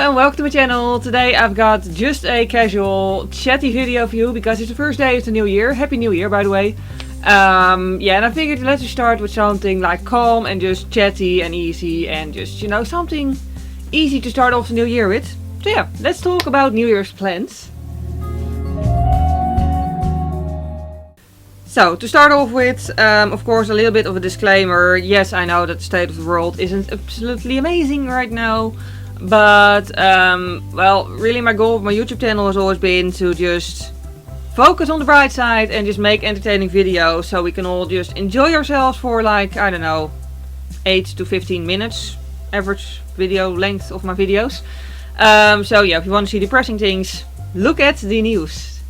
and welcome to my channel. Today I've got just a casual chatty video for you because it's the first day of the new year. Happy New Year, by the way. Yeah, and I figured let's just start with something like calm and just chatty and easy and just, you know, something easy to start off the new year with. So yeah, let's talk about New Year's plans. So, to start off with, of course, a little bit of a disclaimer. Yes, I know that the state of the world isn't absolutely amazing right now. But, well, really my goal of my YouTube channel has always been to just focus on the bright side and just make entertaining videos. So we can all just enjoy ourselves for like, I don't know, 8 to 15 minutes. Average video length of my videos. So yeah, if you want to see depressing things, look at the news.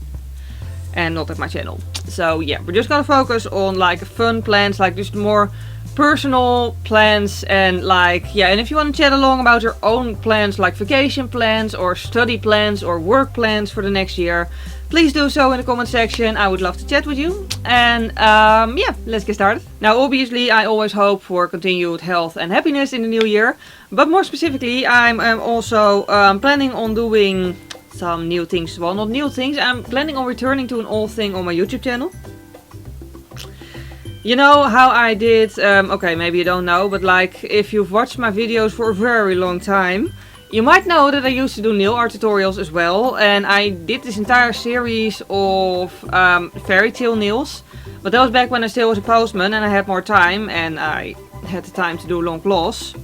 And not at my channel. So yeah, we're just gonna focus on like fun plans, like just more personal plans and like, yeah, and if you want to chat along about your own plans, like vacation plans or study plans or work plans for the next year, please do so in the comment section. I would love to chat with you. And yeah, let's get started. Now obviously I always hope for continued health and happiness in the new year. But more specifically, I'm also planning on doing some new things. Well, not new things. I'm planning on returning to an old thing on my YouTube channel. You know how I did, okay, maybe you don't know, but like if you've watched my videos for a very long time, you might know that I used to do nail art tutorials as well. And I did this entire series of fairy tale nails. But that was back when I still was a postman and I had more time and I had the time to do long claws.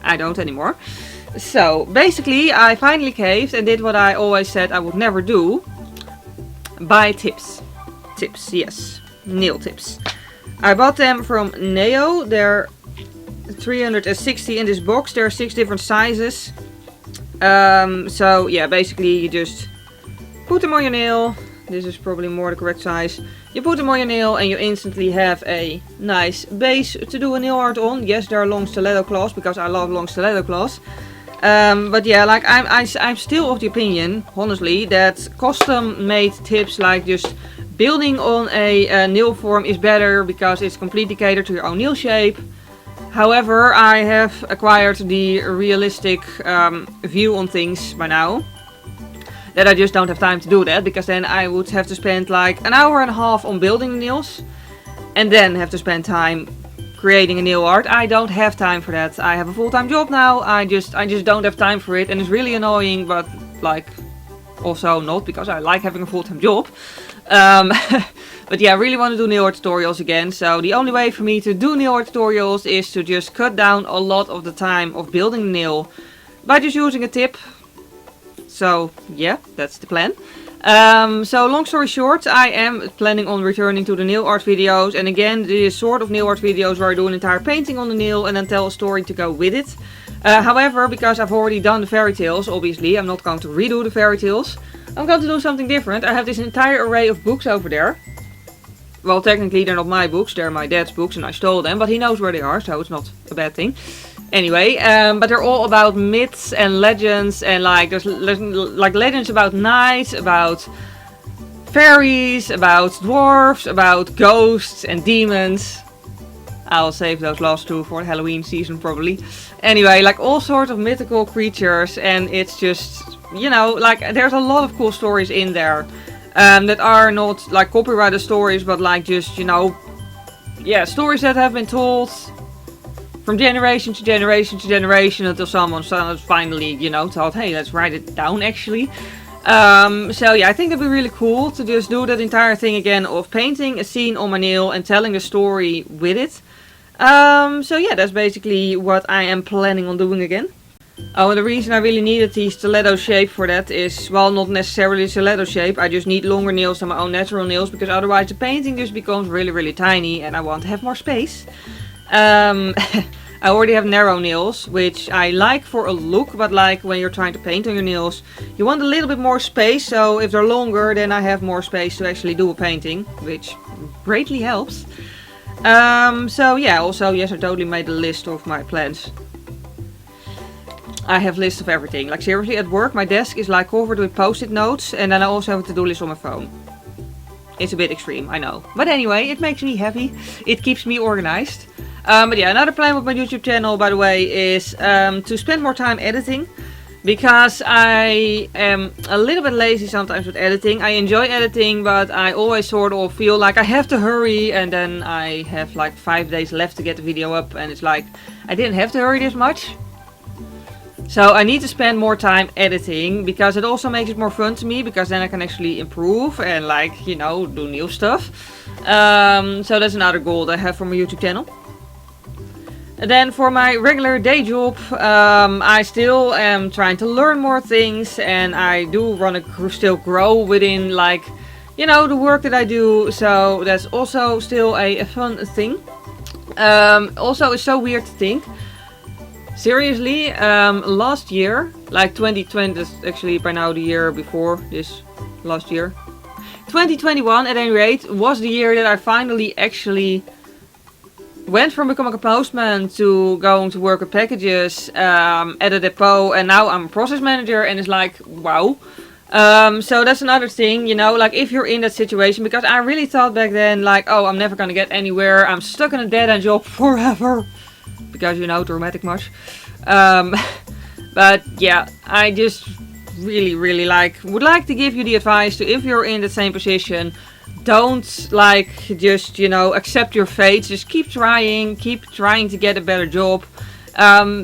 I don't anymore. So basically I finally caved and did what I always said I would never do. Buy tips. Tips, yes. Nail tips. I bought them from Neo. They're 360 in this box. There are 6 different sizes. So yeah, basically you just put them on your nail. This is probably more the correct size. You put them on your nail and you instantly have a nice base to do a nail art on. Yes, there are long stiletto claws because I love long stiletto claws. But yeah, like I'm still of the opinion, honestly, that custom made tips, like just building on a nail form, is better because it's completely catered to your own nail shape. However, I have acquired the realistic view on things by now, that I just don't have time to do that, because then I would have to spend like an hour and a half on building the nails and then have to spend time creating a nail art. I don't have time for that. I have a full-time job now. I just don't have time for it, and it's really annoying, but like also not, because I like having a full-time job. But yeah, I really want to do nail art tutorials again. So the only way for me to do nail art tutorials is to just cut down a lot of the time of building the nail by just using a tip. So yeah, that's the plan. So long story short, I am planning on returning to the nail art videos. And again, the sort of nail art videos where I do an entire painting on the nail and then tell a story to go with it. However, because I've already done the fairy tales, obviously, I'm not going to redo the fairy tales. I'm going to do something different. I have this entire array of books over there. Well, technically they're not my books, they're my dad's books and I stole them, but he knows where they are, so it's not a bad thing. Anyway, but they're all about myths and legends, and like there's like legends about knights, about fairies, about dwarfs, about ghosts and demons. I'll save those last two for the Halloween season probably. Anyway, like all sorts of mythical creatures, and it's just, you know, like there's a lot of cool stories in there that are not like copyrighted stories, but like just, you know, yeah, stories that have been told from generation to generation to generation until someone finally, you know, thought, hey, let's write it down actually. So yeah, I think it'd be really cool to just do that entire thing again of painting a scene on my nail and telling a story with it. So yeah, that's basically what I am planning on doing again. Oh, and the reason I really needed the stiletto shape for that is, well, not necessarily stiletto shape. I just need longer nails than my own natural nails, because otherwise the painting just becomes really, really tiny and I want to have more space. I already have narrow nails, which I like for a look, but like when you're trying to paint on your nails, you want a little bit more space. So if they're longer, then I have more space to actually do a painting, which greatly helps. So yeah, also, yes, I totally made a list of my plans. I have lists of everything. Like seriously, at work my desk is like covered with post-it notes, and then I also have a to-do list on my phone. It's a bit extreme, I know. But anyway, it makes me happy. It keeps me organized. But yeah, another plan with my YouTube channel, by the way, is to spend more time editing. because I am a little bit lazy sometimes with editing. I enjoy editing, but I always sort of feel like I have to hurry, and then I have like 5 days left to get the video up, and it's like I didn't have to hurry this much. So I need to spend more time editing, because it also makes it more fun to me, because then I can actually improve and like, you know, do new stuff. So that's another goal that I have for my YouTube channel. And then for my regular day job, I still am trying to learn more things, and I do want to still grow within, like, you know, the work that I do. So that's also still a fun thing. Also, it's so weird to think. Seriously, last year, like 2020, actually by now the year before this last year, 2021 at any rate, was the year that I finally actually went from becoming a postman to going to work with packages at a depot, and now I'm a process manager, and it's like, wow. So that's another thing, you know, like if you're in that situation, because I really thought back then, like, oh, I'm never gonna get anywhere, I'm stuck in a dead-end job forever, because, you know, dramatic much. But yeah, I just really would like to give you the advice to, if you're in the same position, don't like just, you know, accept your fate. Just keep trying to get a better job,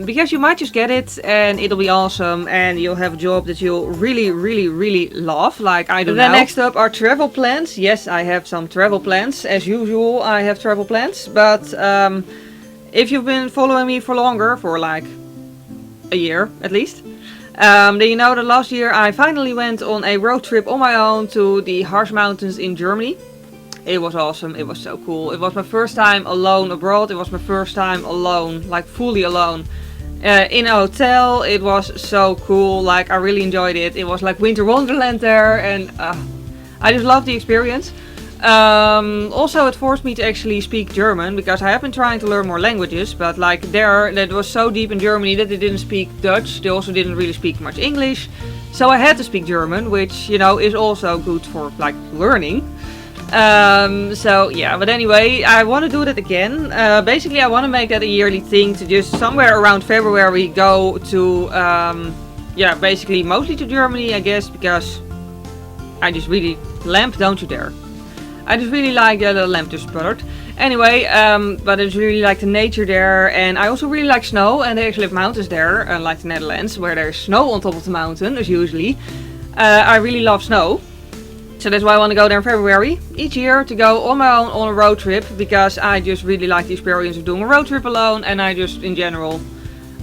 because you might just get it and it'll be awesome, and you'll have a job that you'll really love, like I do now. Then next up are travel plans. Yes, I have some travel plans. As usual, I have travel plans, but if you've been following me for longer, for like a year at least, then you know that last year I finally went on a road trip on my own to the harsh mountains in Germany. It was awesome, it was so cool. It was my first time alone abroad, it was my first time alone, like fully alone, in a hotel. It was so cool, like I really enjoyed it. It was like winter wonderland there, and I just loved the experience. Also, it forced me to actually speak German, because I have been trying to learn more languages, but like there, that was so deep in Germany that they didn't speak Dutch. They also didn't really speak much English, so I had to speak German, which, you know, is also good for like learning. So yeah, but anyway, I want to do that again. Basically, I want to make that a yearly thing, to just somewhere around February go to, yeah, basically mostly to Germany, I guess, because I just really, lamp, don't you dare. I just really like the little lamp just sputtered. Anyway, but I just really like the nature there, and I also really like snow, and they actually have mountains there, unlike the Netherlands, where there's snow on top of the mountain, as usually. I really love snow, so that's why I want to go there in February each year, to go on my own on a road trip, because I just really like the experience of doing a road trip alone, and I just, in general,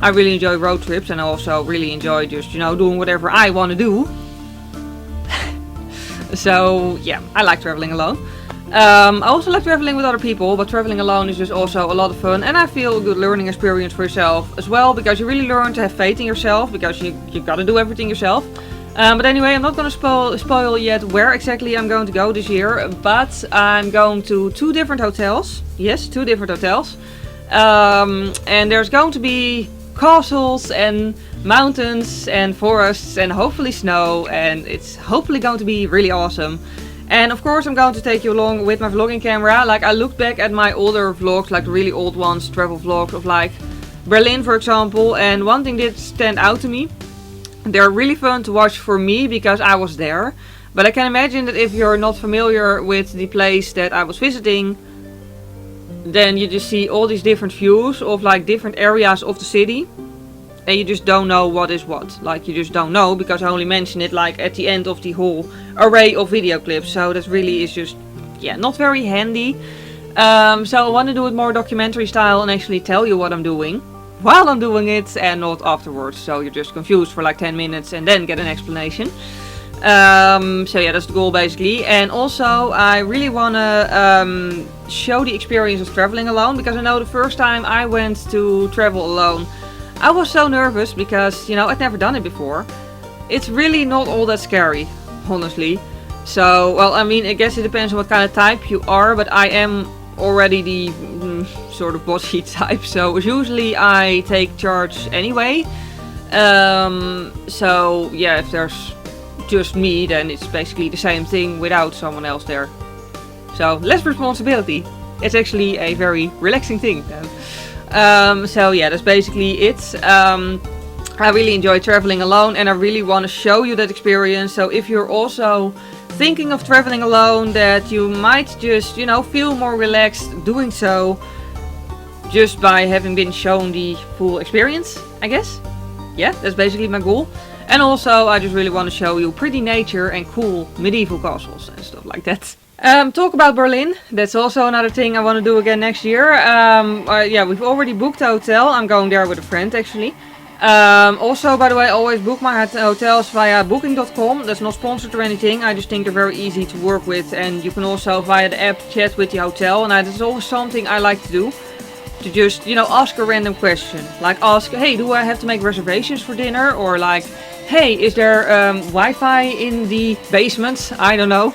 I really enjoy road trips, and I also really enjoy just, you know, doing whatever I want to do. So yeah, I like traveling alone. I also like traveling with other people, but traveling alone is just also a lot of fun, and I feel a good learning experience for yourself as well, because you really learn to have faith in yourself, because you gotta do everything yourself. But anyway, I'm not gonna spoil yet where exactly I'm going to go this year, but I'm going to 2 different hotels. Yes, 2 different hotels. And there's going to be castles and mountains and forests and hopefully snow, and it's hopefully going to be really awesome. And of course I'm going to take you along with my vlogging camera. Like, I looked back at my older vlogs, like really old ones, travel vlogs of like Berlin for example, and one thing did stand out to me. They're really fun to watch for me because I was there, but I can imagine that if you're not familiar with the place that I was visiting, then you just see all these different views of like different areas of the city, and you just don't know what is what. Like, you just don't know, because I only mention it like at the end of the whole array of video clips, so that really is just, yeah, not very handy. So I want to do it more documentary style and actually tell you what I'm doing while I'm doing it, and not afterwards, so you're just confused for like 10 minutes and then get an explanation. So yeah, that's the goal basically. And also I really want to show the experience of traveling alone, because I know the first time I went to travel alone, I was so nervous, because, you know, I'd never done it before. It's really not all that scary, honestly. So, well, I mean, I guess it depends on what kind of type you are, but I am already the sort of bossy type, so usually I take charge anyway. So yeah, if there's just me, then it's basically the same thing without someone else there. So less responsibility. It's actually a very relaxing thing then. So yeah, that's basically it. I really enjoy traveling alone and I really want to show you that experience. So if you're also thinking of traveling alone, that you might just, you know, feel more relaxed doing so just by having been shown the full experience, I guess. Yeah, that's basically my goal. And also I just really want to show you pretty nature and cool medieval castles and stuff like that. Talk about Berlin. That's also another thing I want to do again next year. Yeah, we've already booked a hotel. I'm going there with a friend actually. Also, by the way, I always book my hotels via booking.com. That's not sponsored or anything. I just think they're very easy to work with. And you can also via the app chat with the hotel. And that's always something I like to do. To just, you know, ask a random question. Like ask, hey, do I have to make reservations for dinner? Or like, hey, is there Wi-Fi in the basement? I don't know.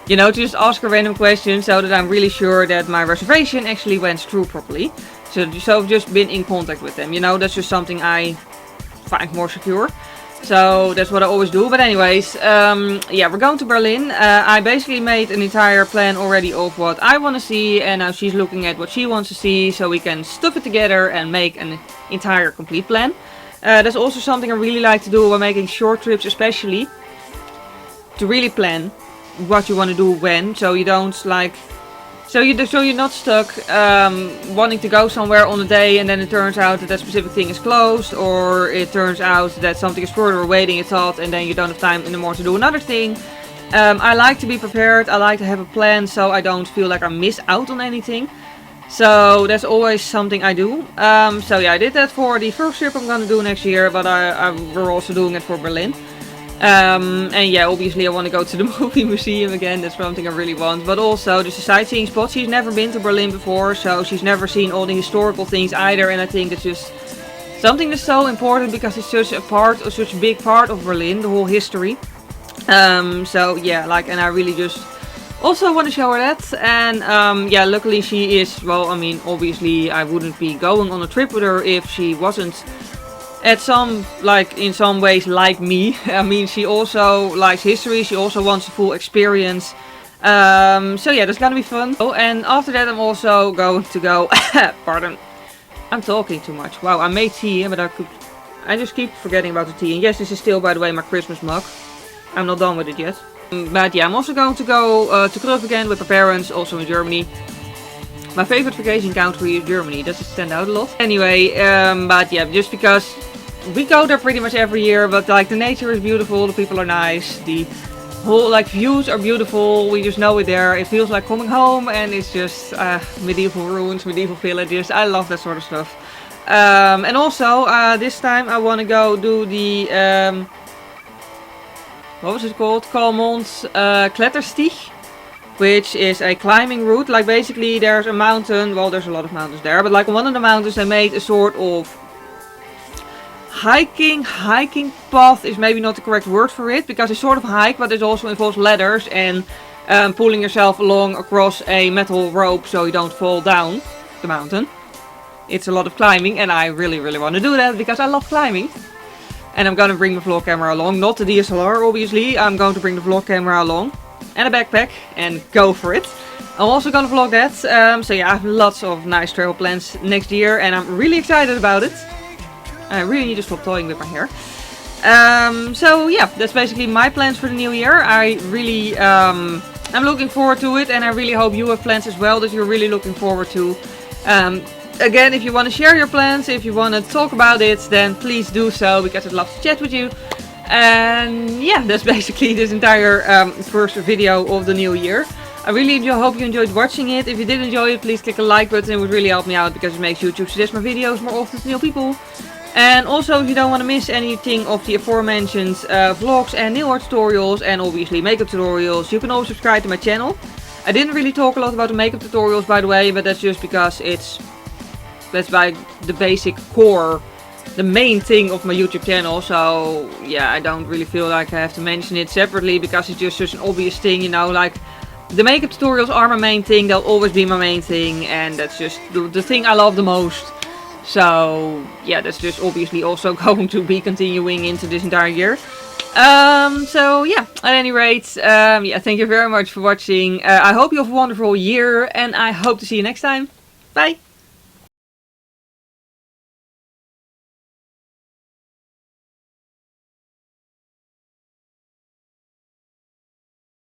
You know, to just ask a random question so that I'm really sure that my reservation actually went through properly. So I've just been in contact with them. You know, that's just something I find more secure. So that's what I always do. But anyways, yeah, we're going to Berlin. I basically made an entire plan already of what I want to see. And now she's looking at what she wants to see. So we can stuff it together and make an entire complete plan. That's also something I really like to do when making short trips especially. To really plan what you want to do when. So you don't like... So you're not stuck wanting to go somewhere on a day and then it turns out that that specific thing is closed, or it turns out that something is further away than you thought and then you don't have time anymore to do another thing. I like to be prepared, I like to have a plan so I don't feel like I miss out on anything. So that's always something I do. So yeah, I did that for the first trip I'm gonna do next year, but we're also doing it for Berlin. And yeah, obviously I want to go to the movie museum again, that's something I really want. But also just a sightseeing spot. She's never been to Berlin before, so she's never seen all the historical things either. And I think that's just something that's so important because it's such a big part of Berlin, the whole history. So yeah, like, and I really just also want to show her that. And yeah, luckily she is, well, I mean, obviously I wouldn't be going on a trip with her if she wasn't in some ways like me. I mean, she also likes history, she also wants a full experience. So yeah, that's gonna be fun. Oh, and after that I'm also going to go, pardon, I'm talking too much. Wow, I made tea, but I just keep forgetting about the tea. And yes, this is still, by the way, my Christmas mug. I'm not done with it yet. But yeah, I'm also going to go to Club again with my parents, also in Germany. My favorite vacation country is Germany, does it stand out a lot? Anyway, but yeah, just because we go there pretty much every year, but like the nature is beautiful, the people are nice, the whole like views are beautiful, we just know it there, it feels like coming home, and it's just medieval ruins, medieval villages, I love that sort of stuff. And also, this time I want to go do the, what was it called? Kalmont Kletterstieg, which is a climbing route. Like basically there's a mountain, well there's a lot of mountains there, but like on one of the mountains they made a sort of hiking path is maybe not the correct word for it, because it's sort of hike, but it also involves ladders and pulling yourself along across a metal rope so you don't fall down the mountain. It's a lot of climbing and I really want to do that because I love climbing. And I'm gonna bring the vlog camera along, not the DSLR obviously, I'm going to bring the vlog camera along and a backpack and go for it. I'm also gonna vlog that, so yeah, I have lots of nice travel plans next year and I'm really excited about it. I really need to stop toying with my hair. So yeah, that's basically my plans for the new year. I really, I'm looking forward to it and I really hope you have plans as well that you're really looking forward to. Again, if you want to share your plans, if you want to talk about it, then please do so because I'd love to chat with you. And yeah, that's basically this entire first video of the new year. I really hope you enjoyed watching it. If you did enjoy it, please click the like button. It would really help me out because it makes YouTube suggest my videos more often to new people. And also, if you don't want to miss anything of the aforementioned vlogs and nail art tutorials and obviously makeup tutorials, you can always subscribe to my channel. I didn't really talk a lot about the makeup tutorials, by the way, but that's just because that's like the basic core, the main thing of my YouTube channel. So yeah, I don't really feel like I have to mention it separately because it's just such an obvious thing, you know, like the makeup tutorials are my main thing, they'll always be my main thing, and that's just the thing I love the most. So yeah, that's just obviously also going to be continuing into this entire year. So yeah, at any rate, yeah, thank you very much for watching. I hope you have a wonderful year and I hope to see you next time. Bye!